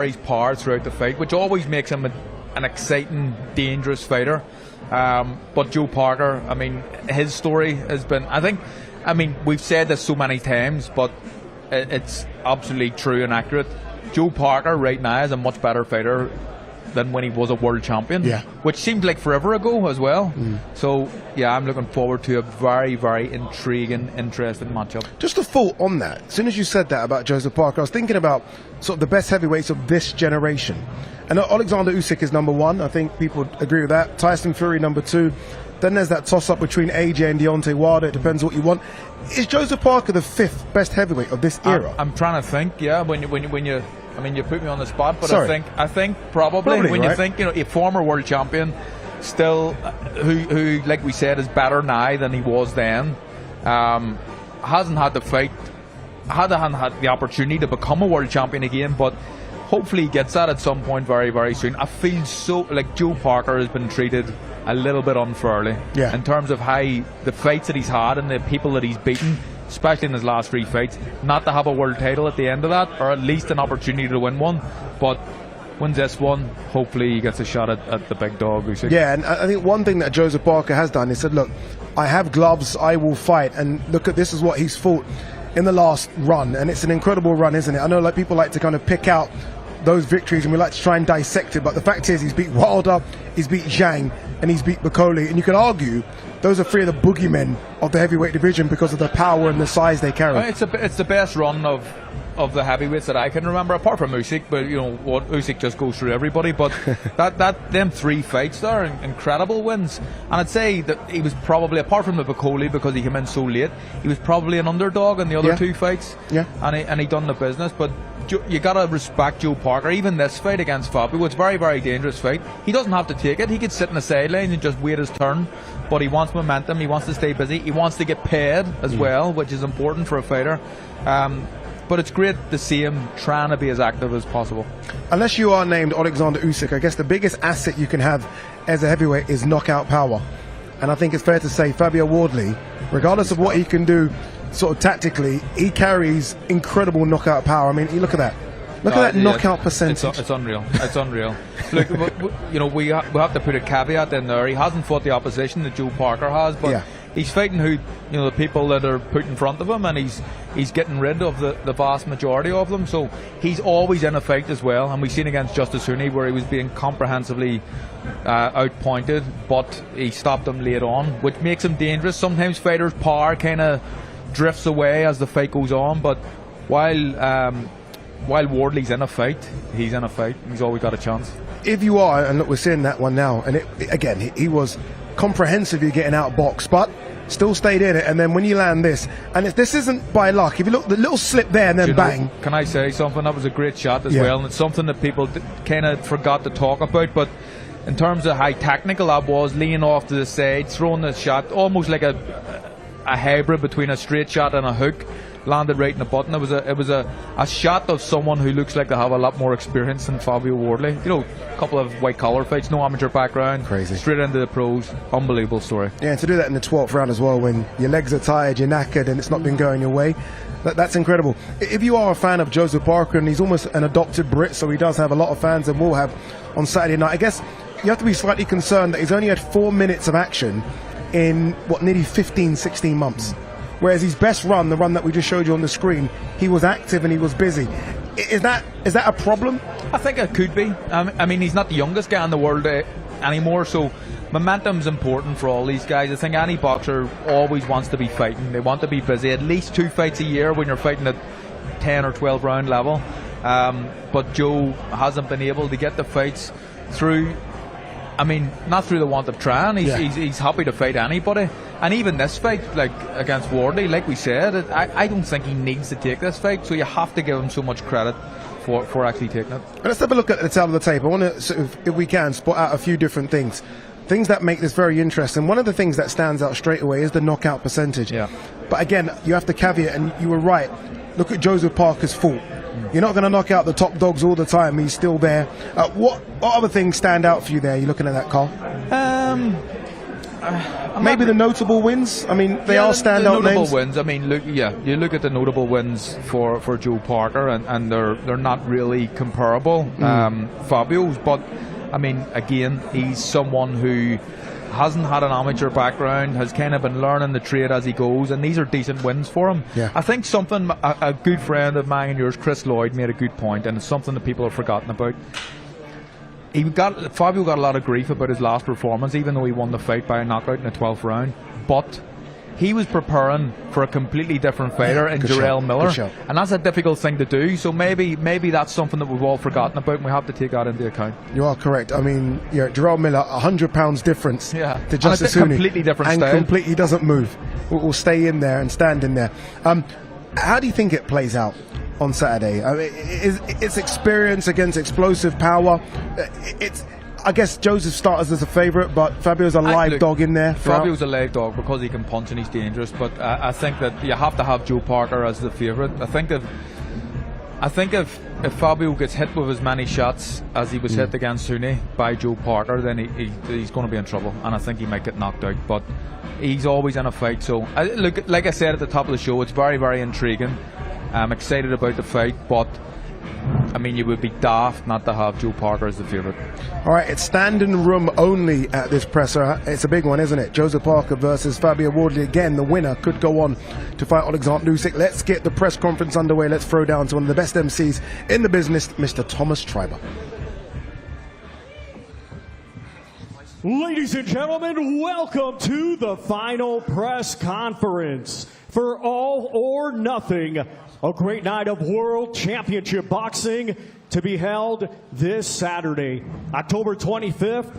carries power throughout the fight, which always makes him an exciting, dangerous fighter. But Joe Parker, I mean, his story has been, I mean, we've said this so many times, but it's absolutely true and accurate. Joe Parker right now is a much better fighter than when he was a world champion, which seemed like forever ago as well. So yeah, I'm looking forward to a very, very intriguing, interesting matchup. Just a thought on that. As soon as you said that about Joesph Parker, I was thinking about sort of the best heavyweights of this generation. And Alexander Usyk is number one. I think people agree with that. Tyson Fury number two. Then there's that toss-up between AJ and Deontay Wilder. It depends what you want. Is Joesph Parker the fifth best heavyweight of this era? I'm trying to think. Yeah, when you. I mean, you put me on the spot, but Sorry. I think probably when right? you think, a former world champion, still who like we said is better now than he was then, hasn't had the fight, hasn't had the opportunity to become a world champion again, but hopefully he gets that at some point very, very soon. I feel so like Joe Parker has been treated a little bit unfairly in terms of how the fights that he's had and the people that he's beaten, especially in his last three fights, not to have a world title at the end of that, or at least an opportunity to win one, but wins this one, hopefully he gets a shot at the big dog, Usyk. Yeah, and I think one thing that Joesph Parker has done, he said, look, I have gloves, I will fight, and look at this is what he's fought in the last run, and it's an incredible run, isn't it? I know like people like to kind of pick out those victories and we like to try and dissect it, but the fact is he's beat Wilder, he's beat Zhang, and he's beat Bakole, and you could argue those are three of the boogeymen of the heavyweight division because of the power and the size they carry. It's the best run of the heavyweights that I can remember, apart from Usyk, but Usyk just goes through everybody, but them three fights there are incredible wins, and I'd say that he was probably, apart from the Bakole because he came in so late, he was probably an underdog in the other two fights, and he done the business, but you gotta respect Joe Parker. Even this fight against Fabio, it's a very, very dangerous fight. He doesn't have to take it. He could sit in the sideline and just wait his turn, but he wants momentum, he wants to stay busy, he wants to get paid as well, which is important for a fighter. But it's great to see him trying to be as active as possible. Unless you are named Alexander Usyk, I guess the biggest asset you can have as a heavyweight is knockout power. And I think it's fair to say Fabio Wardley, regardless of what he can do sort of tactically, he carries incredible knockout power. I mean, you look at that. Look at that knockout percentage. It's unreal. It's unreal. Look, we have to put a caveat in there. He hasn't fought the opposition that Joe Parker has, but he's fighting the people that are put in front of him, and he's getting rid of the vast majority of them. So he's always in a fight as well. And we've seen against Justice Huni where he was being comprehensively outpointed, but he stopped him late on, which makes him dangerous. Sometimes fighters' power kind of drifts away as the fight goes on, but while Wardley's in a fight, he's in a fight. He's always got a chance. If you are, and look, we're seeing that one now, and again, he was comprehensively getting outboxed, but still stayed in it. And then when you land this, and if this isn't by luck, if you look, the little slip there and then bang. Can I say something? That was a great shot as well, and it's something that people kind of forgot to talk about, but in terms of how technical that was, leaning off to the side, throwing the shot, almost like a hybrid between a straight shot and a hook, landed right in the button. It was a shot of someone who looks like they have a lot more experience than Fabio Wardley. A couple of white collar fights, no amateur background, crazy, straight into the pros. Unbelievable story. Yeah, and to do that in the 12th round as well, when your legs are tired, you're knackered, and it's not been going your way. That's incredible. If you are a fan of Joesph Parker, and he's almost an adopted Brit, so he does have a lot of fans, and will have on Saturday night, I guess you have to be slightly concerned that he's only had 4 minutes of action in nearly 15-16 months, whereas his best run, the run that we just showed you on the screen, he was active and he was busy. Is that a problem? I think it could be. I mean, he's not the youngest guy in the world anymore, so momentum's important for all these guys. I think any boxer always wants to be fighting. They want to be busy, at least 2 fights a year when you're fighting at 10 or 12 round level. But Joe hasn't been able to get the fights through. I mean, not through the want of trying. He's happy to fight anybody. And even this fight, like against Wardley, like we said, I don't think he needs to take this fight, so you have to give him so much credit for actually taking it. Let's have a look at the tail of the tape. I want to, sort of, if we can, spot out a few different things that make this very interesting. One of the things that stands out straight away is the knockout percentage. Yeah. But again, you have to caveat, and you were right. Look at Joesph Parker's fault. You're not going to knock out the top dogs all the time. He's still there. What other things stand out for you there? You're looking at that, Carl? Maybe the notable wins. I mean, they are standout the notable names. wins. I mean, look, you look at the notable wins for Joe Parker, and they're not really comparable. Fabio's, but I mean, again, he's someone who hasn't had an amateur background, has kind of been learning the trade as he goes, and these are decent wins for him. Yeah. I think something a good friend of mine and yours, Chris Lloyd, made a good point, and it's something that people have forgotten about. Fabio got a lot of grief about his last performance, even though he won the fight by a knockout in the 12th round. But he was preparing for a completely different fighter in Jarrell Miller, and that's a difficult thing to do. So maybe that's something that we've all forgotten about, and we have to take that into account. You are correct. I mean, Jarrell Miller, 100 pounds difference to Justice Huni. Completely different and style. Completely doesn't move. Will stay in there and stand in there. How do you think it plays out on Saturday? I mean, it's experience against explosive power. I guess Joesph starts as a favourite, but Fabio's a live dog in there. Fabio's a live dog because he can punch and he's dangerous. But I think that you have to have Joe Parker as the favourite. I think if Fabio gets hit with as many shots as he was hit against Huni by Joe Parker, then he's going to be in trouble, and I think he might get knocked out. But he's always in a fight. So look, like I said at the top of the show, it's very, very intriguing. I'm excited about the fight, but I mean, you would be daft not to have Joe Parker as the favourite. All right, it's standing room only at this presser. It's a big one, isn't it? Joesph Parker versus Fabio Wardley. Again, the winner could go on to fight Alexander Usyk. Let's get the press conference underway. Let's throw down to one of the best MCs in the business, Mr. Thomas Triber. Ladies and gentlemen, welcome to the final press conference for All or Nothing, a great night of World Championship Boxing to be held this Saturday, October 25th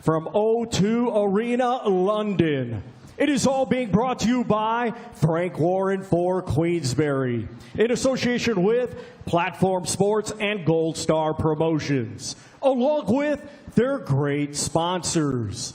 from O2 Arena, London. It is all being brought to you by Frank Warren for Queensberry, in association with Platform Sports and Gold Star Promotions, along with their great sponsors.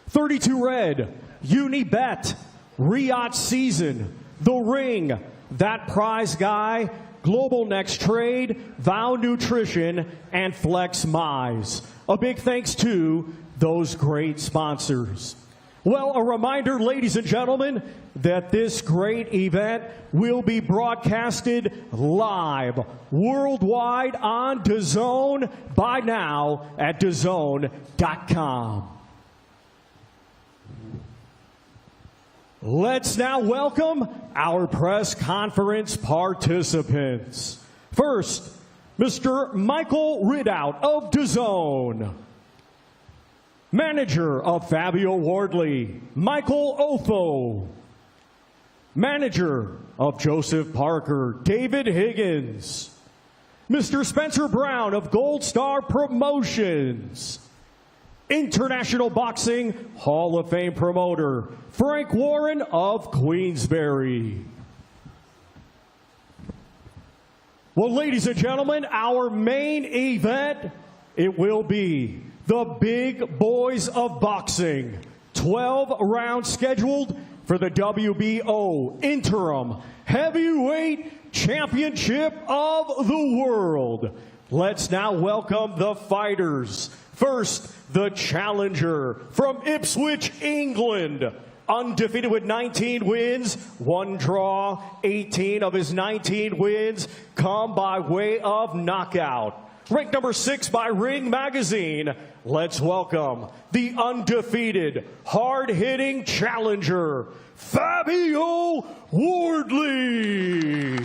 32 Red, Unibet, Riyadh Season, The Ring, That Prize Guy, Global Next Trade, Vow Nutrition, and Flex Mize. A big thanks to those great sponsors. Well, a reminder, ladies and gentlemen, that this great event will be broadcasted live worldwide on DAZN by now at DAZN.com. Let's now welcome our press conference participants. First, Mr. Michael Ridout of DAZN. Manager of Fabio Wardley, Michael Otho. Manager of Joesph Parker, David Higgins. Mr. Spencer Brown of Gold Star Promotions. International Boxing Hall of Fame promoter, Frank Warren of Queensberry. Well, ladies and gentlemen, our main event, it will be the big boys of boxing. 12 rounds scheduled for the WBO Interim Heavyweight Championship of the World. Let's now welcome the fighters. First, the challenger from Ipswich, England. Undefeated with 19 wins, 1 draw, 18 of his 19 wins come by way of knockout. Ranked number 6 by Ring Magazine, let's welcome the undefeated, hard-hitting challenger, Fabio Wardley.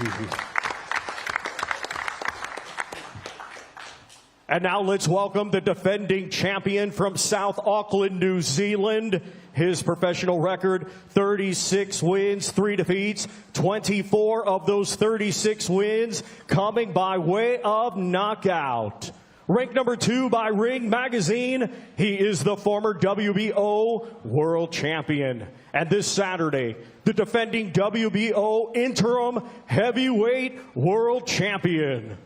And now let's welcome the defending champion from South Auckland, New Zealand. His professional record, 36 wins, 3 defeats, 24 of those 36 wins coming by way of knockout. Ranked number 2 by Ring Magazine, he is the former WBO World Champion. And this Saturday, the defending WBO Interim Heavyweight World Champion.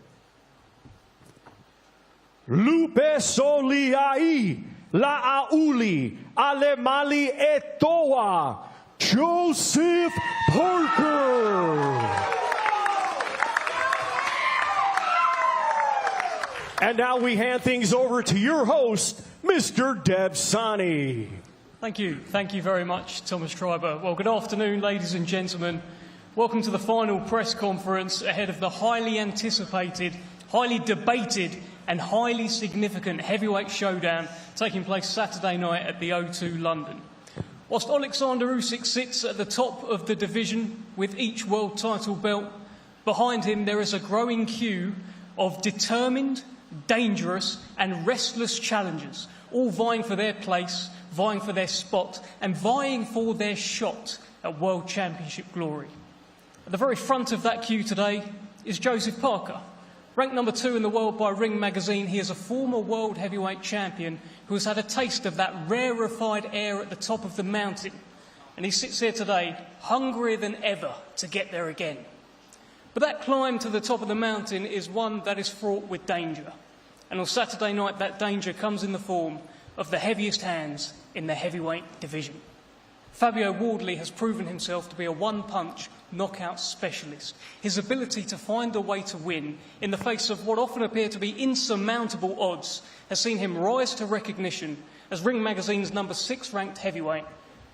Lupe Soliai, La'auli, Alemali Etoa, Joesph Parker. And now we hand things over to your host, Mr. Deb Sani. Thank you very much, Thomas Schreiber. Well, good afternoon, ladies and gentlemen. Welcome to the final press conference ahead of the highly anticipated, highly debated and highly significant heavyweight showdown taking place Saturday night at the O2 London. Whilst Alexander Usyk sits at the top of the division with each world title belt, behind him there is a growing queue of determined, dangerous and restless challengers, all vying for their place, vying for their spot and vying for their shot at World Championship glory. At the very front of that queue today is Joesph Parker. Ranked number 2 in the world by Ring magazine, he is a former world heavyweight champion who has had a taste of that rarefied air at the top of the mountain. And he sits here today, hungrier than ever to get there again. But that climb to the top of the mountain is one that is fraught with danger. And on Saturday night, that danger comes in the form of the heaviest hands in the heavyweight division. Fabio Wardley has proven himself to be a one-punch knockout specialist. His ability to find a way to win in the face of what often appear to be insurmountable odds has seen him rise to recognition as Ring magazine's number 6 ranked heavyweight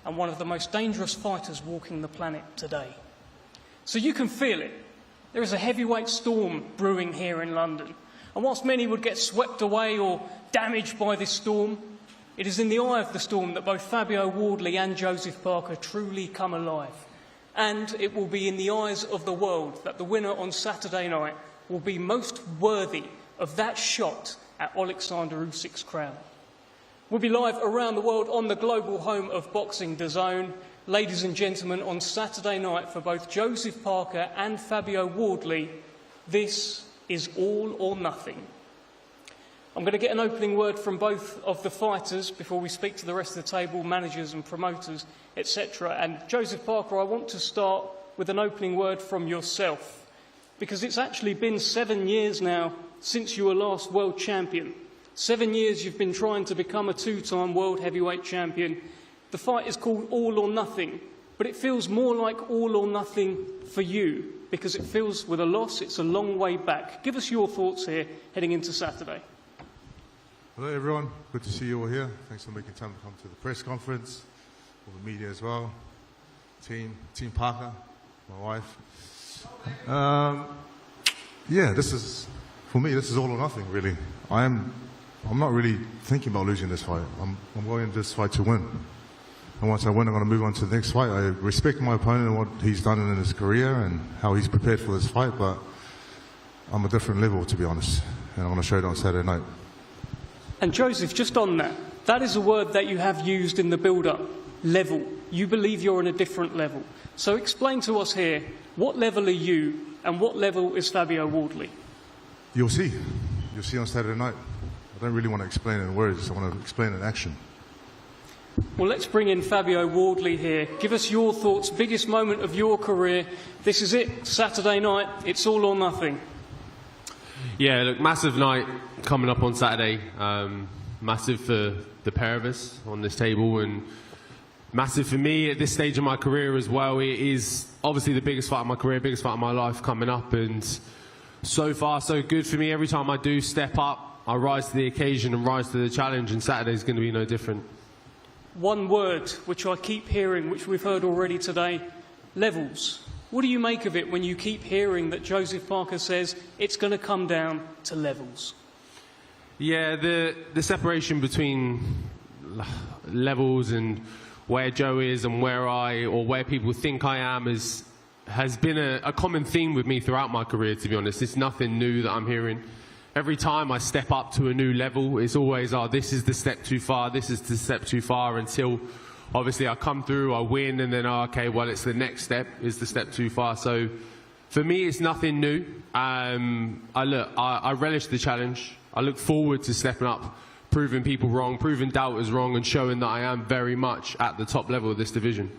and one of the most dangerous fighters walking the planet today. So you can feel it. There is a heavyweight storm brewing here in London. And whilst many would get swept away or damaged by this storm, it is in the eye of the storm that both Fabio Wardley and Joesph Parker truly come alive. And it will be in the eyes of the world that the winner on Saturday night will be most worthy of that shot at Alexander Usyk's crown. We'll be live around the world on the global home of boxing, DAZN. Ladies and gentlemen, on Saturday night for both Joesph Parker and Fabio Wardley, this is all or nothing. I'm going to get an opening word from both of the fighters before we speak to the rest of the table, managers and promoters, etc. And Joesph Parker, I want to start with an opening word from yourself, because it's actually been 7 years now since you were last world champion. 7 years you've been trying to become a 2-time world heavyweight champion. The fight is called All or Nothing, but it feels more like all or nothing for you, because it feels with a loss, it's a long way back. Give us your thoughts here heading into Saturday. Hello everyone, good to see you all here. Thanks for making time to come to the press conference, all the media as well, Team Parker, my wife. Yeah, for me, this is all or nothing really. I'm not really thinking about losing this fight. I'm going this fight to win. And once I win, I'm going to move on to the next fight. I respect my opponent and what he's done in his career and how he's prepared for this fight, but I'm a different level, to be honest. And I'm going to show it on Saturday night. And Joesph, just on that, that is a word that you have used in the build-up, level. You believe you're on a different level. So explain to us here, what level are you and what level is Fabio Wardley? You'll see. You'll see on Saturday night. I don't really want to explain it in words. I want to explain it in action. Well, let's bring in Fabio Wardley here. Give us your thoughts, biggest moment of your career. This is it, Saturday night. It's all or nothing. Yeah, look, massive night coming up on Saturday. Massive for the pair of us on this table, and massive for me at this stage of my career as well. It is obviously the biggest fight of my career, biggest fight of my life coming up, and so far so good for me. Every time I do step up, I rise to the occasion and rise to the challenge, and Saturday's going to be no different. One word which I keep hearing, which we've heard already today, levels. What do you make of it when you keep hearing that Joesph Parker says it's going to come down to levels? Yeah, the separation between levels and where Joe is and where people think I am has been a common theme with me throughout my career, to be honest. It's nothing new that I'm hearing. Every time I step up to a new level, it's always, this is the step too far, this is the step too far, until obviously I come through, I win, and then, okay, well, it's the next step, is the step too far. So for me, it's nothing new. I relish the challenge. I look forward to stepping up, proving people wrong, proving doubters wrong, and showing that I am very much at the top level of this division.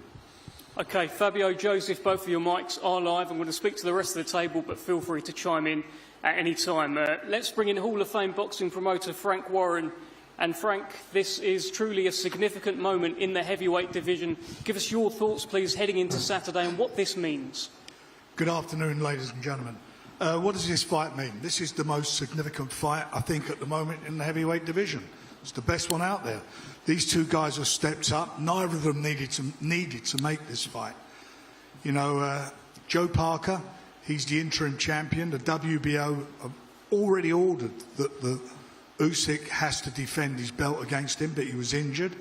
Okay, Fabio, Joesph, both of your mics are live. I'm going to speak to the rest of the table, but feel free to chime in at any time. Let's bring in Hall of Fame boxing promoter Frank Warren. And Frank, this is truly a significant moment in the heavyweight division. Give us your thoughts, please, heading into Saturday and what this means. Good afternoon, ladies and gentlemen. What does this fight mean? This is the most significant fight, I think, at the moment in the heavyweight division. It's the best one out there. These two guys have stepped up. Neither of them needed to make this fight. You know, Joe Parker, he's the interim champion. The WBO have already ordered that the Usyk has to defend his belt against him, but he was injured.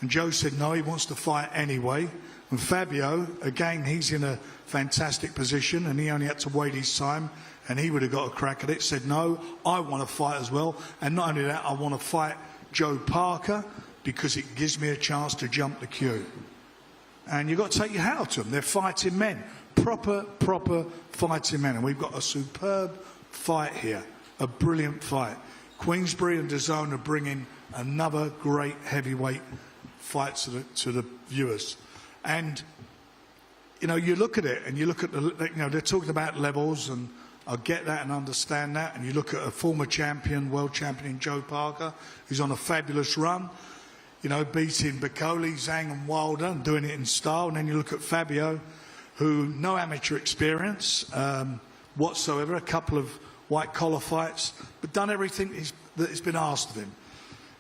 And Joe said no, he wants to fight anyway. And Fabio, again, he's in a fantastic position, and he only had to wait his time, and he would have got a crack at it. Said no, I want to fight as well. And not only that, I want to fight Joe Parker because it gives me a chance to jump the queue. And you've got to take your hat off to them. They're fighting men. Proper fighting men. And we've got a superb fight here. A brilliant fight. Queensberry and DAZN are bringing another great heavyweight fight to the viewers. And, you know, you look at it and you look at they're talking about levels, and I get that and understand that. And you look at a former champion, world champion Joe Parker, who's on a fabulous run, you know, beating Bacoli, Zhang and Wilder and doing it in style. And then you look at Fabio, who no amateur experience whatsoever, a couple of white-collar fights, but done everything that has been asked of him.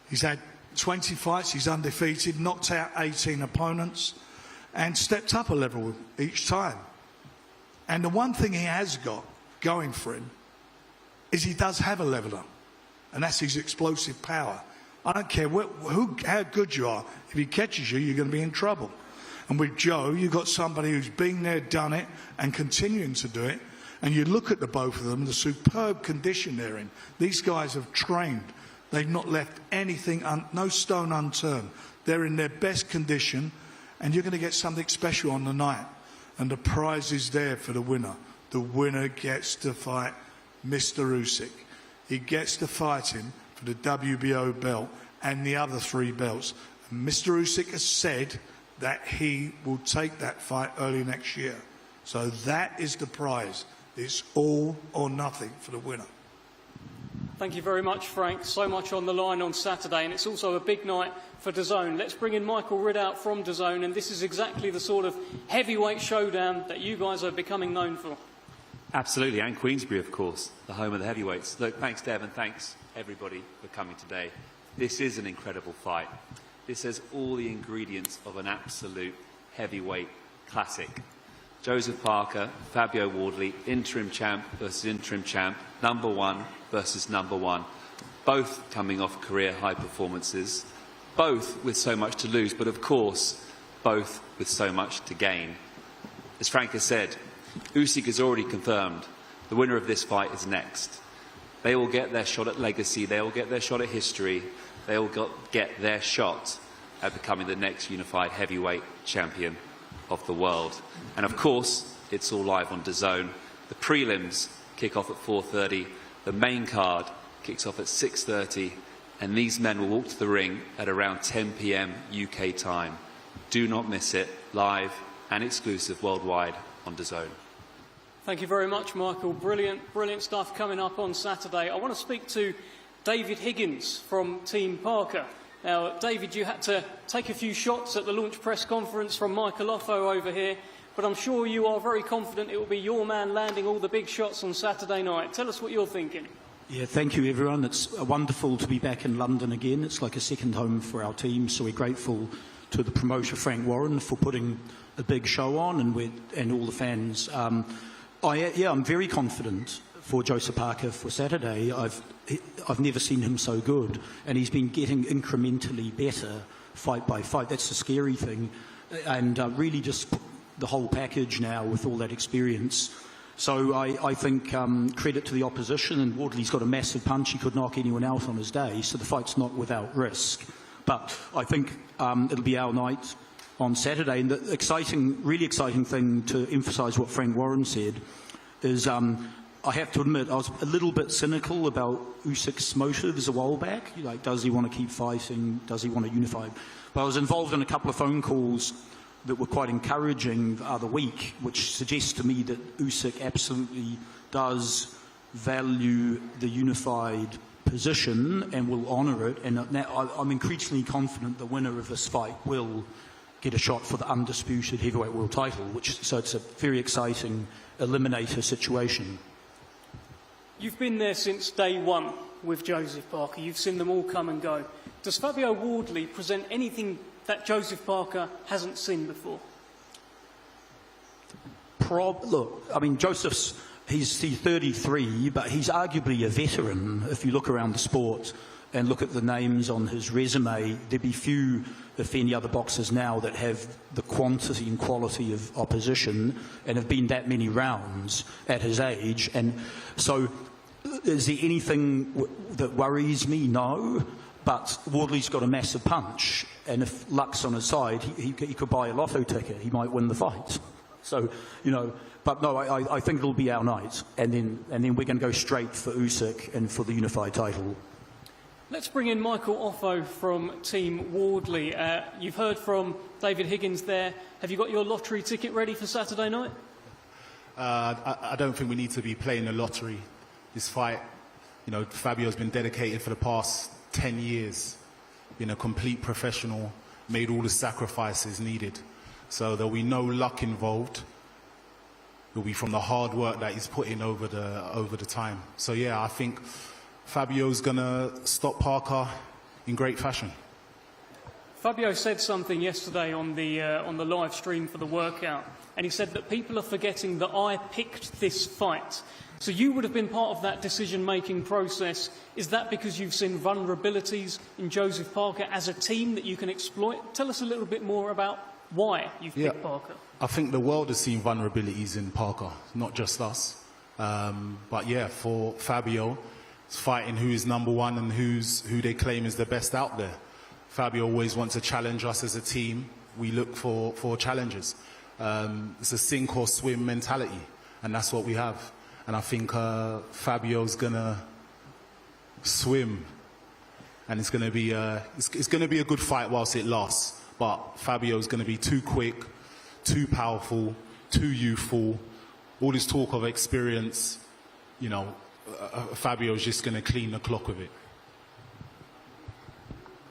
He's had 20 fights, he's undefeated, knocked out 18 opponents, and stepped up a level each time. And the one thing he has got going for him is he does have a leveler, and that's his explosive power. I don't care how good you are. If he catches you, you're going to be in trouble. And with Joe, you've got somebody who's been there, done it, and continuing to do it. And you look at the both of them, the superb condition they're in. These guys have trained. They've not left anything, no stone unturned. They're in their best condition, and you're going to get something special on the night. And the prize is there for the winner. The winner gets to fight Mr. Usyk. He gets to fight him for the WBO belt and the other 3 belts. And Mr. Usyk has said that he will take that fight early next year. So that is the prize. It's all or nothing for the winner. Thank you very much, Frank. So much on the line on Saturday, and it's also a big night for DAZN. Let's bring in Michael Ridout from DAZN, and this is exactly the sort of heavyweight showdown that you guys are becoming known for. Absolutely, and Queensberry, of course, the home of the heavyweights. Look, thanks, Dev, and thanks, everybody, for coming today. This is an incredible fight. This has all the ingredients of an absolute heavyweight classic. Joesph Parker, Fabio Wardley, interim champ versus interim champ, number 1 versus number 1, both coming off career high performances, both with so much to lose, but of course, both with so much to gain. As Frank has said, Usyk has already confirmed the winner of this fight is next. They will get their shot at legacy, they will get their shot at history, they will get their shot at becoming the next unified heavyweight champion of the world. And of course, it's all live on DAZN. The prelims kick off at 4:30, the main card kicks off at 6:30, and these men will walk to the ring at around 10 p.m. UK time. Do not miss it, live and exclusive worldwide on DAZN. Thank you very much, Michael. Brilliant stuff coming up on Saturday. I want to speak to David Higgins from Team Parker. Now, David, you had to take a few shots at the launch press conference from Michael Offo over here, but I'm sure you are very confident it will be your man landing all the big shots on Saturday night. Tell us what you're thinking. Yeah, thank you, everyone. It's wonderful to be back in London again. It's like a second home for our team, so we're grateful to the promoter, Frank Warren, for putting a big show on, and all the fans. I'm very confident for Joesph Parker for Saturday. I've never seen him so good, and he's been getting incrementally better fight by fight. That's the scary thing, and really just the whole package now with all that experience. So I think credit to the opposition, and Wardley's got a massive punch. He could knock anyone out on his day, so the fight's not without risk. But I think it'll be our night on Saturday. And the really exciting thing, to emphasise what Frank Warren said, is I have to admit I was a little bit cynical about Usyk's motives a while back. Like, does he want to keep fighting? Does he want to unify? But I was involved in a couple of phone calls that were quite encouraging the other week, which suggests to me that Usyk absolutely does value the unified position and will honour it. And now I'm increasingly confident the winner of this fight will get a shot for the undisputed heavyweight world title, so it's a very exciting eliminator situation. You've been there since day one with Joesph Parker. You've seen them all come and go. Does Fabio Wardley present anything that Joesph Parker hasn't seen before? Look, I mean, he's 33, but he's arguably a veteran. If you look around the sport and look at the names on his resume, there'd be few, if any, other boxers now that have the quantity and quality of opposition and have been that many rounds at his age. And so, is there anything that worries me? No. But Wardley's got a massive punch, and if luck's on his side, he could buy a lotto ticket. He might win the fight. So, you know, but no, I think it'll be our night, and then we're going to go straight for Usyk and for the unified title. Let's bring in Michael Offo from Team Wardley. You've heard from David Higgins there. Have you got your lottery ticket ready for Saturday night? I don't think we need to be playing a lottery. This fight, you know, Fabio's been dedicated for the past 10 years, been a complete professional, made all the sacrifices needed. So there'll be no luck involved. It'll be from the hard work that he's put in over the time. So yeah, I think Fabio's gonna stop Parker in great fashion. Fabio said something yesterday on the live stream for the workout, and he said that people are forgetting that I picked this fight. So you would have been part of that decision-making process. Is that because you've seen vulnerabilities in Joesph Parker as a team that you can exploit? Tell us a little bit more about why you've picked Parker. I think the world has seen vulnerabilities in Parker, not just us. But yeah, for Fabio, it's fighting who is number one and who they claim is the best out there. Fabio always wants to challenge us as a team. We look for challenges. It's a sink or swim mentality, and that's what we have. And I think Fabio's gonna swim, and it's gonna be a good fight whilst it lasts. But Fabio's gonna be too quick, too powerful, too youthful. All this talk of experience, you know, Fabio's just gonna clean the clock with it.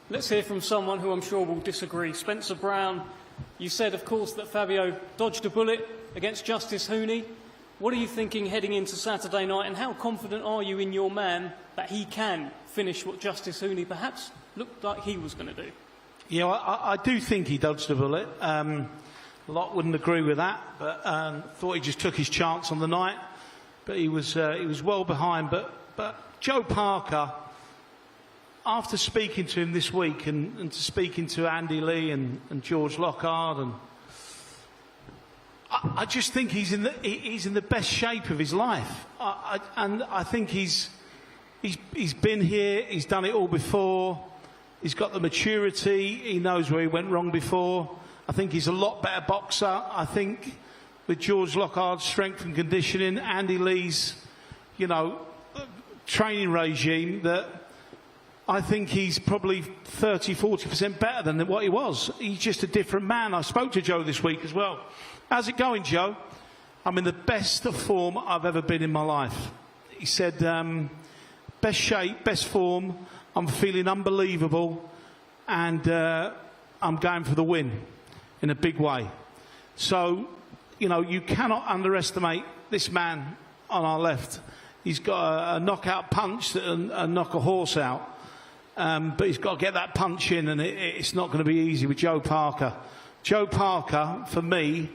Let's hear from someone who I'm sure will disagree. Spencer Brown, you said, of course, that Fabio dodged a bullet against Justice Hooney. What are you thinking heading into Saturday night, and how confident are you in your man that he can finish what Justice Hooney perhaps looked like he was going to do? Yeah, I do think he dodged a bullet. A lot wouldn't agree with that, but thought he just took his chance on the night. But he was well behind. But Joe Parker, after speaking to him this week and to speaking to Andy Lee and George Lockhart, and I just think he's in the best shape of his life. And I think he's been here, he's done it all before, he's got the maturity, he knows where he went wrong before. I think he's a lot better boxer. I think with George Lockhart's strength and conditioning, Andy Lee's, you know, training regime, that I think he's probably 30-40% better than what he was. He's just a different man. I spoke to Joe this week as well. How's it going, Joe? I'm in the best form I've ever been in my life. He said, best shape, best form, I'm feeling unbelievable, and I'm going for the win in a big way. So, you know, you cannot underestimate this man on our left. He's got a knockout punch that'll knock a horse out. But he's got to get that punch in, and it's not going to be easy with Joe Parker. Joe Parker, for me,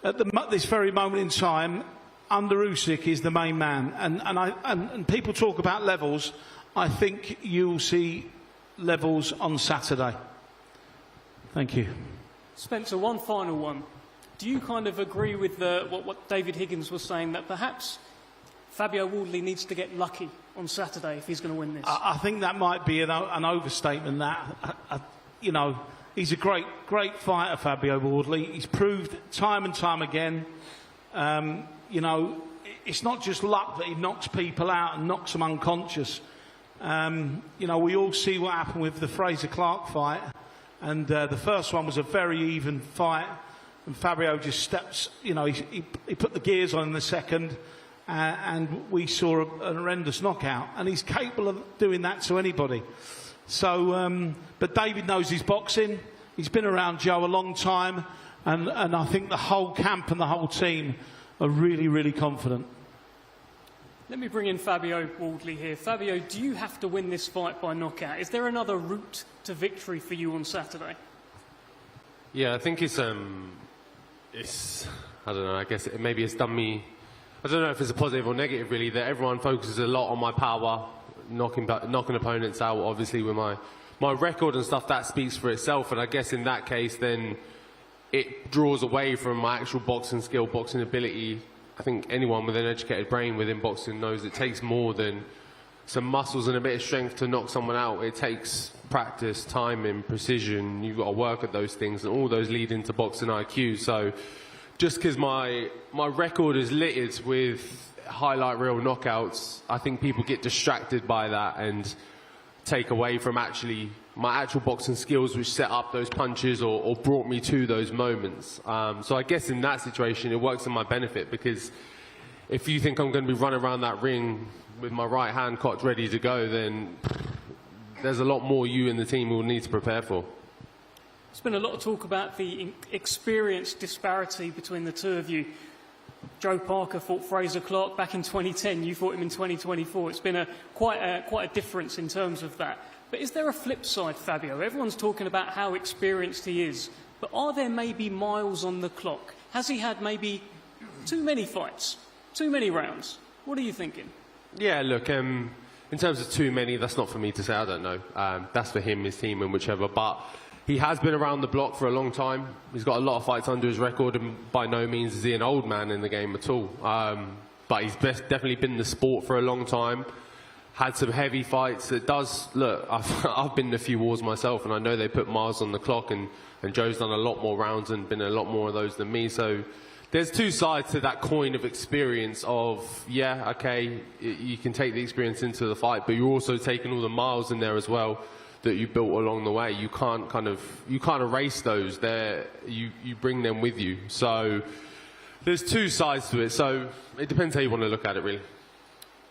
at this very moment in time, under Usyk is the main man. And people talk about levels. I think you'll see levels on Saturday. Thank you. Spencer, one final one. Do you kind of agree with what David Higgins was saying, that perhaps Fabio Wardley needs to get lucky on Saturday if he's going to win this? I think that might be an overstatement. You know, he's a great fighter, Fabio Wardley. He's proved time and time again. You know, it's not just luck that he knocks people out and knocks them unconscious. You know, we all see what happened with the Fraser Clark fight, and the first one was a very even fight, and Fabio just steps. You know, he put the gears on in the second. And we saw an horrendous knockout, and he's capable of doing that to anybody. So, but David knows his boxing. He's been around Joe a long time, and I think the whole camp and the whole team are really, really confident. Let me bring in Fabio Wardley here. Fabio, do you have to win this fight by knockout? Is there another route to victory for you on Saturday? Yeah, I think it's I don't know, I guess maybe it's done me, I don't know if it's a positive or negative really, that everyone focuses a lot on my power, knocking opponents out, obviously with my record and stuff, that speaks for itself, and I guess in that case then it draws away from my actual boxing skill, boxing ability. I think anyone with an educated brain within boxing knows it takes more than some muscles and a bit of strength to knock someone out. It takes practice, timing, precision. You've got to work at those things, and all those lead into boxing IQ. So just because my record is littered with highlight reel knockouts, I think people get distracted by that and take away from my actual boxing skills, which set up those punches or brought me to those moments. So I guess in that situation, it works in my benefit, because if you think I'm going to be running around that ring with my right hand cocked ready to go, then there's a lot more you and the team will need to prepare for. There's been a lot of talk about the experience disparity between the two of you. Joe Parker fought Fraser Clarke back in 2010. You fought him in 2024. It's been quite a difference in terms of that. But is there a flip side, Fabio? Everyone's talking about how experienced he is. But are there maybe miles on the clock? Has he had maybe too many fights? Too many rounds? What are you thinking? Yeah, look, in terms of too many, that's not for me to say. I don't know. That's for him, his team, and whichever. But he has been around the block for a long time. He's got a lot of fights under his record, and by no means is he an old man in the game at all. But he's definitely been in the sport for a long time. Had some heavy fights. It does, look, I've been in a few wars myself, and I know they put miles on the clock, and Joe's done a lot more rounds and been in a lot more of those than me. So there's two sides to that coin of experience of, yeah, okay, you can take the experience into the fight, but you're also taking all the miles in there as well that you built along the way. You can't erase those. You bring them with you. So there's two sides to it. So it depends how you want to look at it, really.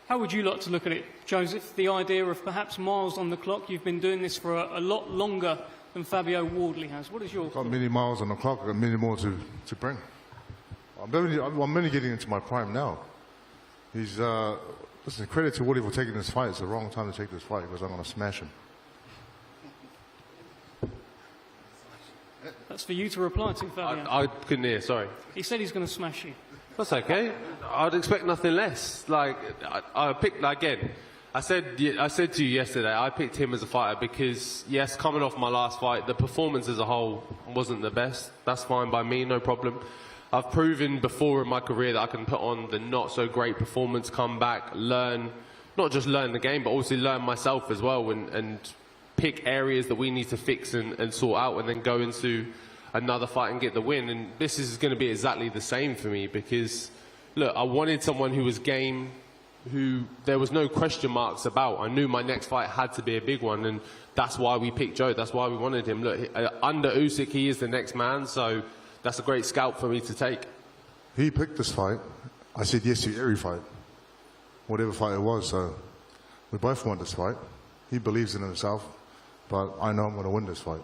How would you like to look at it, Joesph? The idea of perhaps miles on the clock. You've been doing this for a lot longer than Fabio Wardley has. What is your I've got many miles on the clock. I've got many more to bring. I'm only getting into my prime now. Listen, credit to Wardley for taking this fight. It's the wrong time to take this fight, because I'm going to smash him. That's for you to reply to, Fabio. I couldn't hear, sorry. He said he's going to smash you. That's okay. I'd expect nothing less. Like, I picked, again, I said to you yesterday, I picked him as a fighter because, yes, coming off my last fight, the performance as a whole wasn't the best. That's fine by me, no problem. I've proven before in my career that I can put on the not-so-great performance, come back, learn, not just learn the game, but also learn myself as well, and pick areas that we need to fix and sort out, and then go into another fight and get the win. And this is going to be exactly the same for me, because, look, I wanted someone who was game, who there was no question marks about. I knew my next fight had to be a big one, and that's why we picked Joe. That's why we wanted him. Look, under Usyk, he is the next man, so that's a great scalp for me to take. He picked this fight. I said yes to every fight, whatever fight it was. So we both want this fight. He believes in himself, but I know I'm going to win this fight.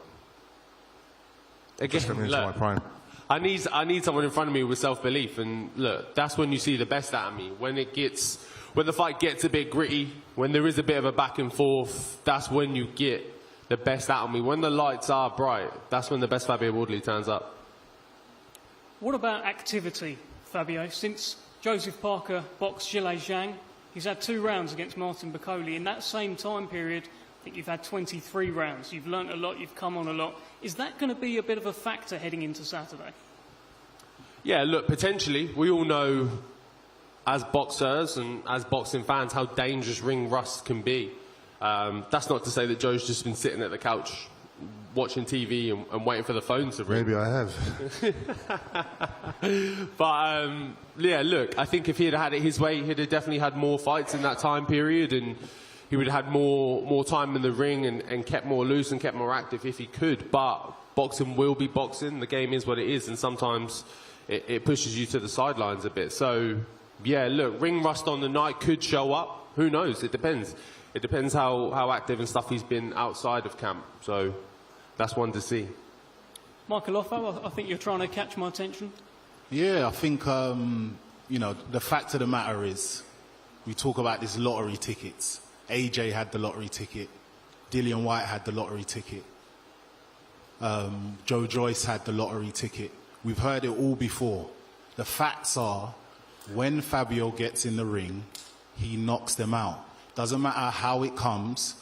Again, into look, my prime. I need someone in front of me with self-belief, and look, that's when you see the best out of me. When the fight gets a bit gritty, when there is a bit of a back and forth, that's when you get the best out of me. When the lights are bright, that's when the best Fabio Wardley turns up. What about activity, Fabio? Since Joesph Parker boxed Zhilei Zhang, he's had 2 rounds against Martin Bakole. In that same time period, I think you've had 23 rounds. You've learnt a lot, you've come on a lot. Is that going to be a bit of a factor heading into Saturday? Yeah, look, potentially. We all know, as boxers and as boxing fans, how dangerous ring rust can be. That's not to say that Joe's just been sitting at the couch watching TV and waiting for the phone to ring. Maybe I have. But, yeah, look, I think if he had had it his way, he'd have definitely had more fights in that time period, and he would have had more time in the ring and kept more loose and kept more active if he could. But boxing will be boxing. The game is what it is, and sometimes it pushes you to the sidelines a bit. So, yeah, look, ring rust on the night could show up. Who knows? It depends. It depends how active and stuff he's been outside of camp. So that's one to see. Michael Offo, I think you're trying to catch my attention. Yeah, I think, you know, the fact of the matter is, we talk about these lottery tickets. AJ had the lottery ticket. Dillian White had the lottery ticket. Joesph had the lottery ticket. We've heard it all before. The facts are, when Fabio gets in the ring, he knocks them out. Doesn't matter how it comes.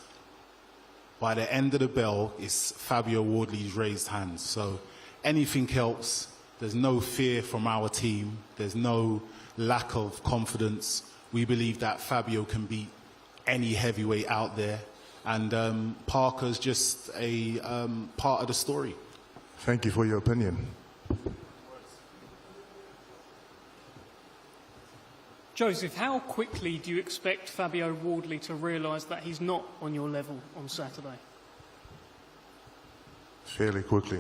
By the end of the bell, it's Fabio Wardley's raised hands. So anything else, there's no fear from our team. There's no lack of confidence. We believe that Fabio can beat any heavyweight out there. And Parker's just a part of the story. Thank you for your opinion. Joesph, how quickly do you expect Fabio Wardley to realise that he's not on your level on Saturday? Fairly quickly.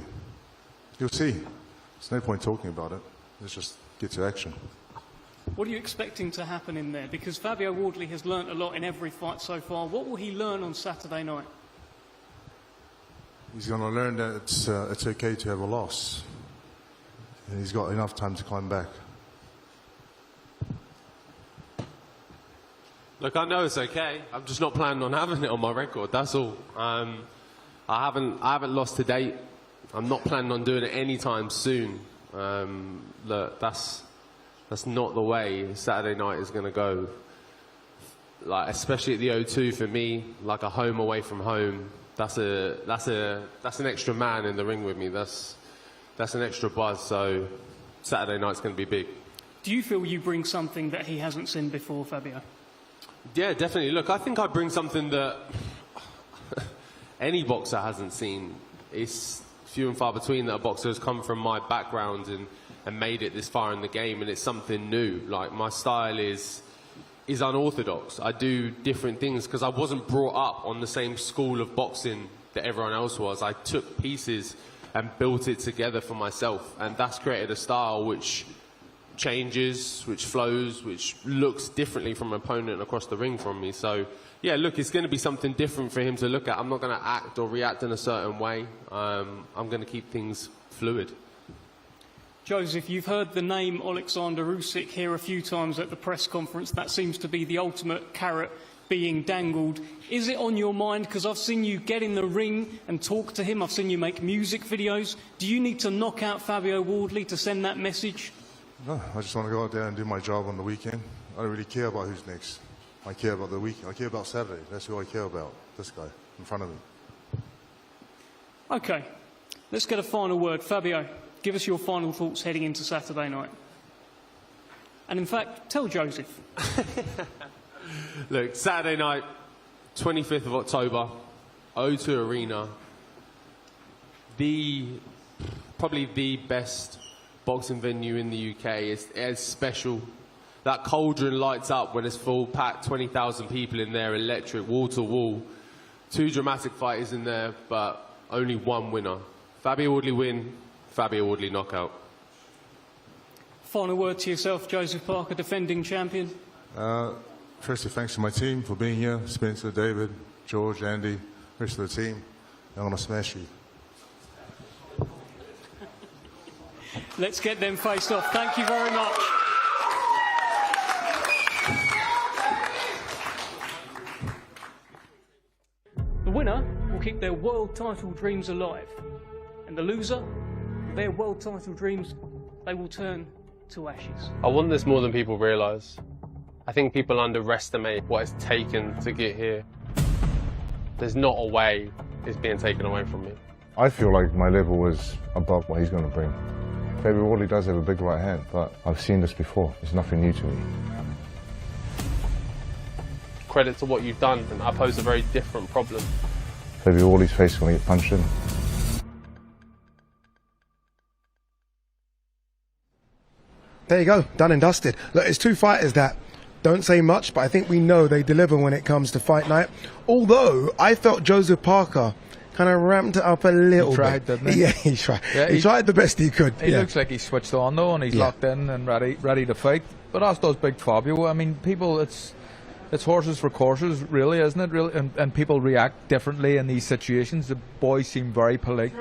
You'll see. There's no point talking about it. Let's just get to action. What are you expecting to happen in there? Because Fabio Wardley has learnt a lot in every fight so far. What will he learn on Saturday night? He's going to learn that it's okay to have a loss. And he's got enough time to climb back. Look, I know it's okay. I'm just not planning on having it on my record. That's all. I haven't lost to date. I'm not planning on doing it anytime soon. Look, that's not the way Saturday night is going to go. Like, especially at the O2 for me, like a home away from home. That's an extra man in the ring with me. That's an extra buzz. So Saturday night's going to be big. Do you feel you bring something that he hasn't seen before, Fabio? Yeah, definitely. Look, I think I bring something that any boxer hasn't seen. It's few and far between that a boxer has come from my background and made it this far in the game, and it's something new. Like, my style is unorthodox. I do different things because I wasn't brought up on the same school of boxing that everyone else was. I took pieces and built it together for myself, and that's created a style which changes, which flows, which looks differently from an opponent across the ring from me. So yeah, look, it's going to be something different for him to look at. I'm not going to act or react in a certain way. I'm going to keep things fluid. Joesph, you've heard the name Alexander Usyk here a few times at the press conference. That seems to be the ultimate carrot being dangled. Is it on your mind? Because I've seen you get in the ring and talk to him. I've seen you make music videos. Do you need to knock out Fabio Wardley to send that message? No, I just want to go out there and do my job on the weekend. I don't really care about who's next. I care about the weekend. I care about Saturday. That's who I care about, this guy in front of me. OK, let's get a final word. Fabio, give us your final thoughts heading into Saturday night. And in fact, tell Joesph. Look, Saturday night, 25th of October, O2 Arena. Probably the best boxing venue in the UK. It's special. That cauldron lights up when it's full, packed, 20,000 people in there, electric, wall to wall. 2 dramatic fighters in there, but only one winner. Fabio Wardley win, Fabio Wardley knockout. Final word to yourself, Joesph Parker, defending champion. Firstly, thanks to my team for being here. Spencer, David, George, Andy, rest of the team. I'm going to smash you. Let's get them faced off. Thank you very much. The winner will keep their world title dreams alive. And the loser, their world title dreams, they will turn to ashes. I want this more than people realise. I think people underestimate what it's taken to get here. There's not a way it's being taken away from me. I feel like my level was above what he's going to bring. Fabio Wardley does have a big right hand, but I've seen this before. It's nothing new to me. Credit to what you've done, and I pose a very different problem. Fabio Wardley's face is going to get punched in. There you go, done and dusted. Look, it's 2 fighters that don't say much, but I think we know they deliver when it comes to fight night. Although, I felt Joesph Parker kind of ramped it up a little He tried, bit. didn't he? Yeah, he tried. Yeah, he tried the best he could. He looks like he's switched on though, and he's locked in and ready to fight. But as does Big Fabio. I mean, people, it's horses for courses, really, isn't it? Really, and people react differently in these situations. The boys seem very polite.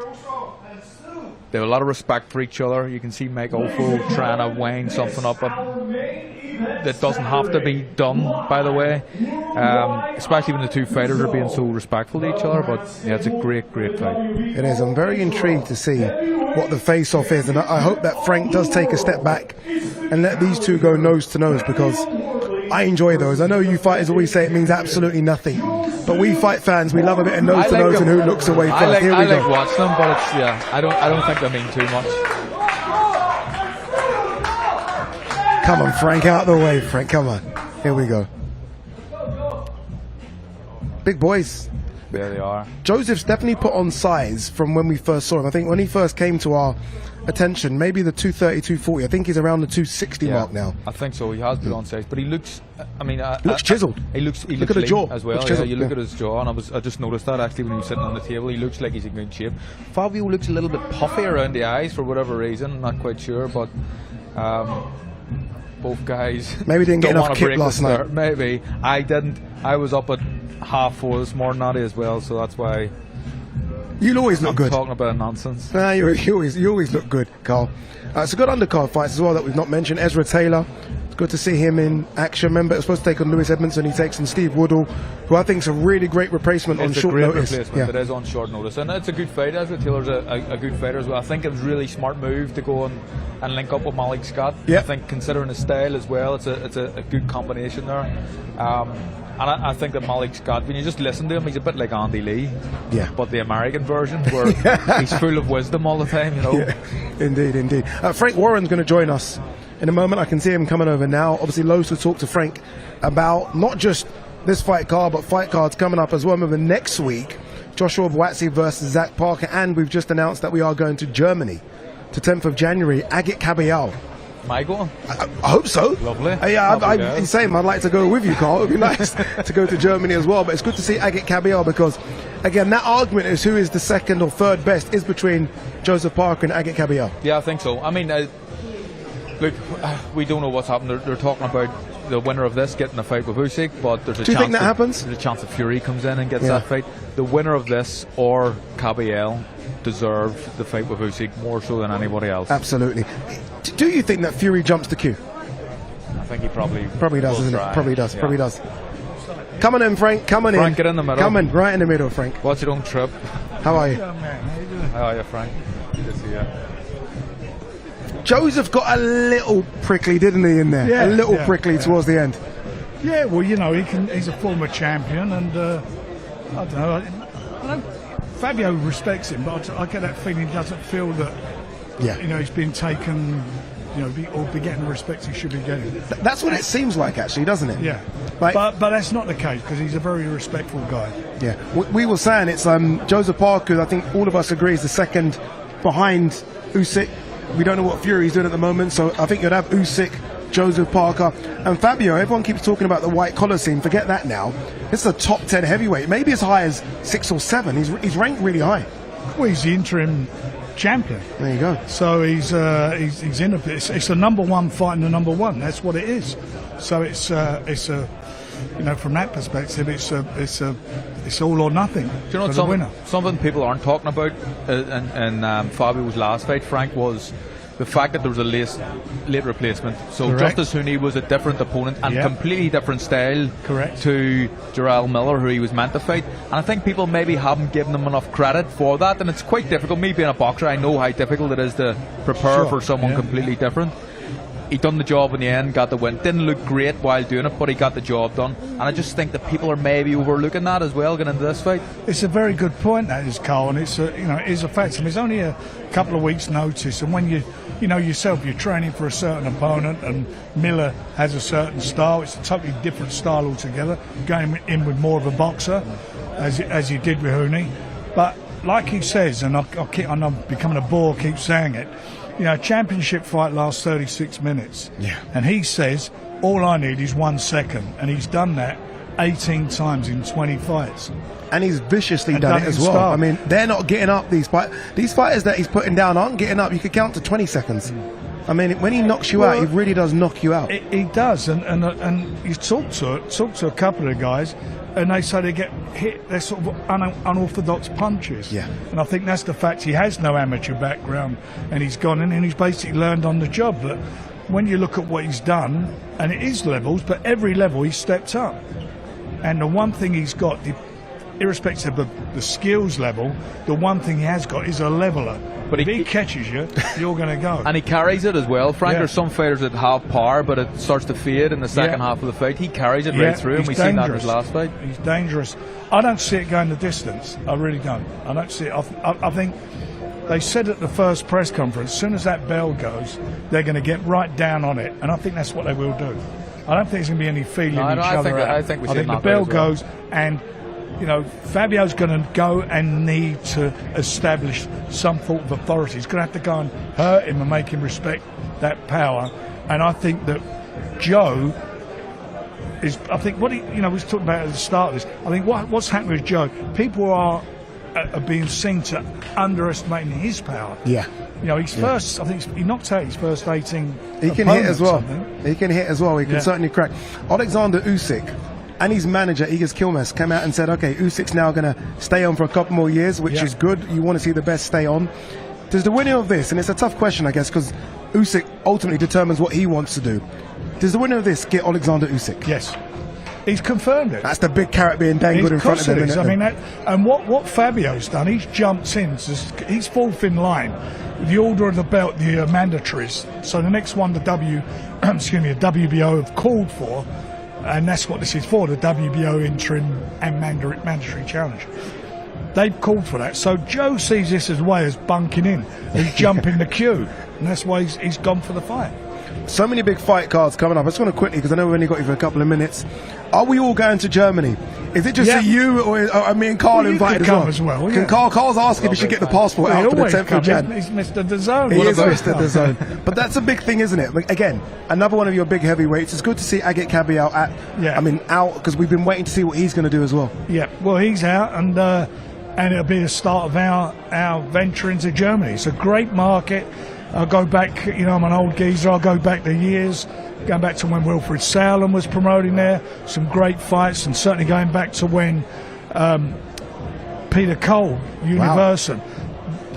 They have a lot of respect for each other. You can see Mike Ofo trying to wind something up. that doesn't have to be done, by the way, especially when the two fighters are being so respectful to each other. But yeah, it's a great fight. It is. I'm very intrigued to see what the face-off is, and I hope that Frank does take a step back and let these two go nose to nose, because I enjoy those. I know you fighters always say it means absolutely nothing, but we fight fans, we love a bit of nose to nose and who looks away first. I like watching them, but it's, I don't think they mean too much. Come on, Frank, out of the way, Frank. Come on. Here we go. Big boys. There they are. Joseph's definitely put on size from when we first saw him. I think when he first came to our attention, maybe the 230, 240. I think he's around the 260 mark now. I think so. He has put on size, but he looks. I mean, looks chiseled. He looks look at the jaw as well. Yeah, you look at his jaw, and I just noticed that actually when he was sitting on the table. He looks like he's in good shape. Fabio looks a little bit puffy around the eyes for whatever reason. I'm not quite sure, but. Both guys maybe didn't get enough kit last night. Maybe I didn't. I was up at 4:30 this morning, Natty, as well, so that's why. You'll always look good. Talking about nonsense. Nah, you always look good, Carl. It's a good undercard fights as well that we've not mentioned. Ezra Taylor. It's good to see him in action. Remember, it was supposed to take on Lewis Edmondson. He takes on Steve Woodall, who I think is a really great replacement on short notice. Replacement. It is on short notice, and it's a good fight. Ezra Taylor's a good fighter as well. I think it was a really smart move to go and link up with Malik Scott. I think considering his style as well, it's a good combination there. And I think that Malik Scott, when you just listen to him, he's a bit like Andy Lee, but the American version, where he's full of wisdom all the time, you know. Yeah. Indeed. Frank Warren's going to join us in a moment. I can see him coming over now. Obviously, loads to talk to Frank about, not just this fight card, but fight cards coming up as well. Remember, next week, Joshua Wardley versus Zach Parker, and we've just announced that we are going to Germany to 10th of January, Agit Kabayel. Am I going? I hope so. Lovely. He's saying I'd like to go with you, Carl. It would be nice to go to Germany as well. But it's good to see Agit Kabayel, because, again, that argument is who is the second or third best is between Joesph Parker and Agit Kabayel. Yeah, I think so. I mean, look, we don't know what's happened. They're talking about the winner of this getting a fight with Usyk, but there's a chance. Do you think that happens? There's a chance that Fury comes in and gets that fight. The winner of this or Kabayel deserve the fight with Usyk more so than anybody else. Absolutely. Do you think that Fury jumps the queue? I think he probably does, doesn't try. It? Probably does. Yeah. Probably does. Come on in, Frank. Come on in. Frank, get in the middle. Come in, right in the middle, Frank. Watch your own trip. How are you? Yeah, man. How you doing? How are you, Frank? Good to see you. Joesph got a little prickly, didn't he, in there? Yeah, a little prickly towards the end. Yeah, well, you know, he's a former champion, and I don't know. Fabio respects him, but I get that feeling he doesn't feel that, you know, he's been taken, you know, or be getting the respect he should be getting. That's what it seems like, actually, doesn't it? Yeah. Like, but that's not the case, because he's a very respectful guy. Yeah. We were saying it's Joesph Parker, I think all of us agree, is the second behind Usyk. We don't know what Fury's doing at the moment, so I think you'd have Usyk, Joesph Parker, and Fabio. Everyone keeps talking about the white collar scene. Forget that now. This is a top 10 heavyweight, maybe as high as 6 or 7. He's ranked really high. Well, he's the interim champion. There you go. So he's in a bit. It's the number one fighting the number one. That's what it is. So it's a, you know, from that perspective, it's all or nothing. Do you know something people aren't talking about in Fabio's last fight, Frank, was the fact that there was a late replacement. So Correct. Justice Hooney was a different opponent and completely different style to Jarrell Miller, who he was meant to fight. And I think people maybe haven't given him enough credit for that. And it's quite difficult. Me being a boxer, I know how difficult it is to prepare for someone completely different. He done the job in the end, got the win. Didn't look great while doing it, but he got the job done. And I just think that people are maybe overlooking that as well, getting into this fight. It's a very good point, that is, Carl, and it's you know, it is a fact. I mean, it's only a couple of weeks' notice, and when you know yourself, you're training for a certain opponent, and Miller has a certain style. It's a totally different style altogether. Going in with more of a boxer, as he did with Hooney. But like he says, and I'm becoming a bore, keep saying it. You know, a championship fight lasts 36 minutes. Yeah. And he says, all I need is 1 second. And he's done that 18 times in 20 fights. And he's viciously done it as well. style. I mean, they're not getting up. These fighters that he's putting down aren't getting up. You could count to 20 seconds. I mean, when he knocks you out, he really does knock you out. He does. And you talk to a couple of guys, and they say they get hit, they're sort of unorthodox punches. Yeah. And I think that's the fact. He has no amateur background, and he's gone in and he's basically learned on the job. But when you look at what he's done, and it is levels, but every level he's stepped up. And the one thing he's got, irrespective of the skills level, the one thing he has got is a leveler. But if he catches you, you're going to go. And he carries it as well, Frank. Yeah. There's some fighters that have power, but it starts to fade in the second half of the fight. He carries it right through, and we've seen that in his last fight. He's dangerous. I don't see it going the distance. I really don't. I don't see it. I think they said at the first press conference, as soon as that bell goes, they're going to get right down on it, and I think that's what they will do. I don't think there's going to be any feeling each other out. I think the bell goes, and Fabio's going to go and need to establish some thought of authority. He's going to have to go and hurt him and make him respect that power. And I think that Joe is. I think what he was talking about at the start of this. I think what's happening with Joe. People are being seen to underestimating his power. Yeah. He's first. I think he knocked out his first 18. He can hit as well. He can hit as well. He can certainly crack. Alexander Usyk and his manager Igor Kilmes came out and said, okay, Usyk's now going to stay on for a couple more years, which is good. You want to see the best stay on. Does the winner of this, and it's a tough question, I guess, because Usyk ultimately determines what he wants to do. Does the winner of this get Alexander Usyk? Yes. He's confirmed it. That's the big carrot being dangled in front of him. I mean, and what Fabio's done, he's jumped in. He's fourth in line. The order of the belt, the mandatories. So the next one, the WBO have called for, and that's what this is for, the WBO interim and mandatory challenge. They've called for that. So Joe sees this as a way as bunking in. He's jumping the queue, and that's why he's gone for the fight. So many big fight cards coming up. I just want to quickly, because I know we've only got you for a couple of minutes. Are we all going to Germany? Is it just you, or are me and Carl invited as well? Can Carl's asking if he should get the passport out for the 10th of Jan. He's Mr. DAZN. He is Mr. DAZN. But that's a big thing, isn't it? Again, another one of your big heavyweights. It's good to see Agit Kabayel out, because we've been waiting to see what he's going to do as well. Yeah, well, he's out, and it'll be the start of our venture into Germany. It's a great market. I'll go back, I'm an old geezer, I'll go back the years, going back to when Wilfred Sauerland was promoting there, some great fights, and certainly going back to when Peter Cole, Universal,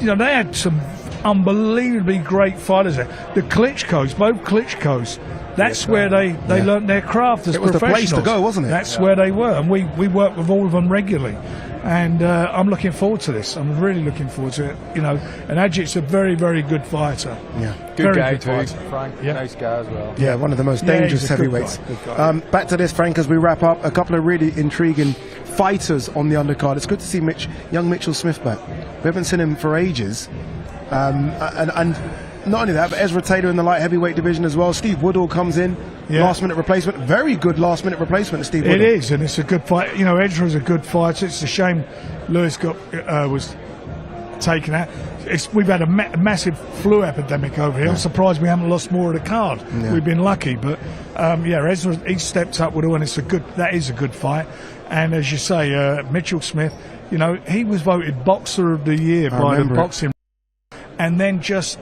they had some unbelievably great fighters there. The Klitschko's, both Klitschko's, that's where they learnt their craft as professionals. It was the place to go, wasn't it? That's where they were, and we work with all of them regularly. And I'm looking forward to this. I'm really looking forward to it. And Agit's a very, very good fighter. Yeah, good guy too, Frank. Yeah. Nice guy as well. Yeah, one of the most dangerous heavyweights. Back to this, Frank, as we wrap up. A couple of really intriguing fighters on the undercard. It's good to see young Mitchell Smith back. We haven't seen him for ages. And not only that, but Ezra Taylor in the light heavyweight division as well. Steve Woodall comes in, last minute replacement, very good last minute replacement. Steve Woodall. It is, and it's a good fight. Ezra's a good fighter. It's a shame Lewis was taken out. We've had a massive flu epidemic over here. I'm surprised we haven't lost more of the card. We've been lucky, but Ezra, he stepped up Woodall, and that is a good fight. And as you say, Mitchell Smith, he was voted Boxer of the Year by the boxing, and then just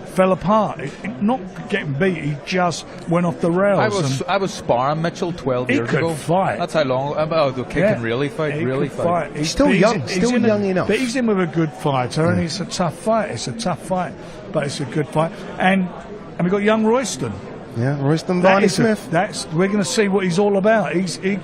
fell apart. Not getting beat, he just went off the rails. I was sparring Mitchell 12 years ago. He could fight. That's how long. The kid can really fight. He fight. He's still young. Still young enough. But he's in with a good fighter, and it's a tough fight. But it's a good fight. And we've got young Royston. Yeah, Royston Barney Smith. We're going to see what he's all about. He's in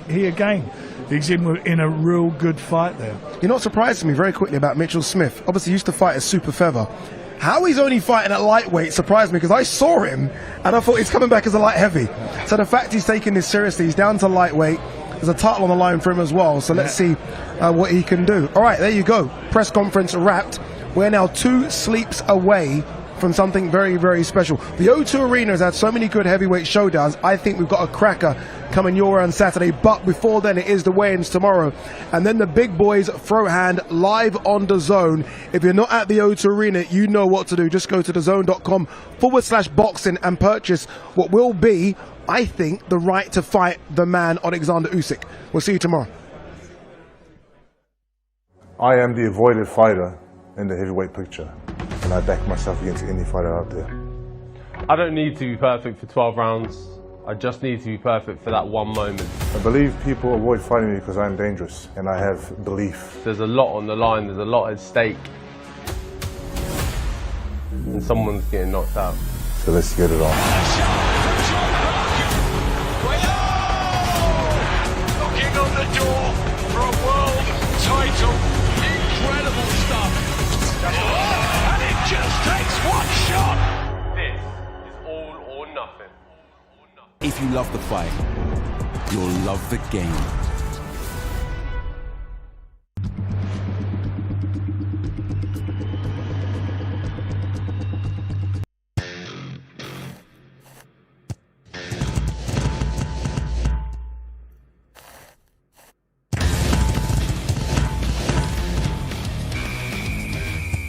a real good fight there. You're not surprised to me very quickly about Mitchell Smith. Obviously, used to fight as super feather. How he's only fighting at lightweight surprised me, because I saw him and I thought he's coming back as a light heavy. So the fact he's taking this seriously, he's down to lightweight. There's a title on the line for him as well. So let's see what he can do. All right, there you go. Press conference wrapped. We're now 2 sleeps away from something very, very special. The O2 Arena has had so many good heavyweight showdowns. I think we've got a cracker coming your way on Saturday, but before then it is the weigh-ins tomorrow, and then the big boys throw hand live on DAZN. If you're not at the O2 Arena, you know what to do. Just go to DAZN.com/boxing and purchase what will be, I think, the right to fight the man Alexander Usyk. We'll see you tomorrow. I am the avoided fighter in the heavyweight picture, and I back myself against any fighter out there. I don't need to be perfect for 12 rounds. I just need to be perfect for that one moment. I believe people avoid fighting me because I'm dangerous, and I have belief. There's a lot on the line, there's a lot at stake. And someone's getting knocked out. So let's get it on. Knocking on the door for a world title. Incredible stuff. And it just takes one shot. This is all or nothing. If you love the fight, you'll love the game.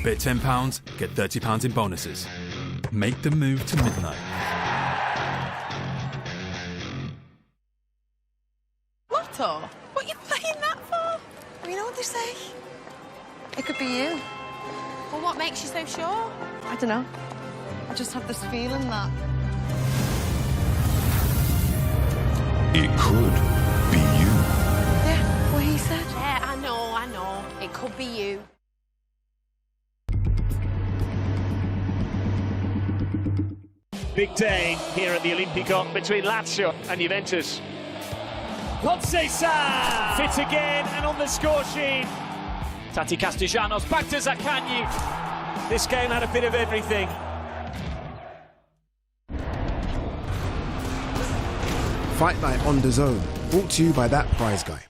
Bet £10, get £30 in bonuses. Make the move to midnight. Lotto? What are you playing that for? You know what they say? It could be you. Well, what makes you so sure? I don't know. I just have this feeling that... It could be you. Yeah, what he said. Yeah, I know. It could be you. Big day here at the Olimpico between Lazio and Juventus. Conceição fits again and on the score sheet. Tati Castellanos back to Zaccagni. This game had a bit of everything. Fight Night on the Zone, brought to you by That Prize Guy.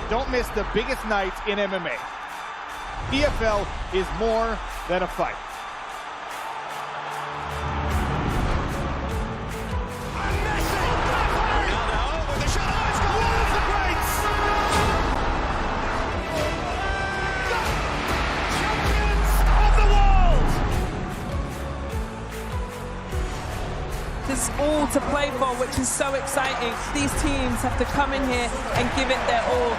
Don't miss the biggest night in MMA. EFL is more than a fight. There's all to play for, which is so exciting. These teams have to come in here and give it their all.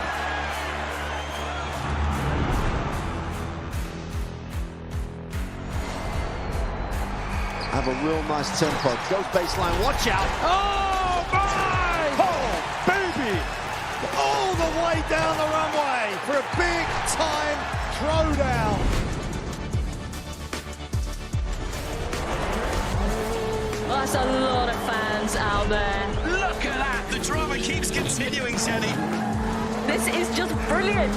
Have a real nice tempo. Goes baseline, watch out. Oh, my! Oh, baby! All the way down the runway for a big-time throwdown. That's a lot of fans out there. Look at that. The drama keeps continuing, Jenny. This is just brilliant.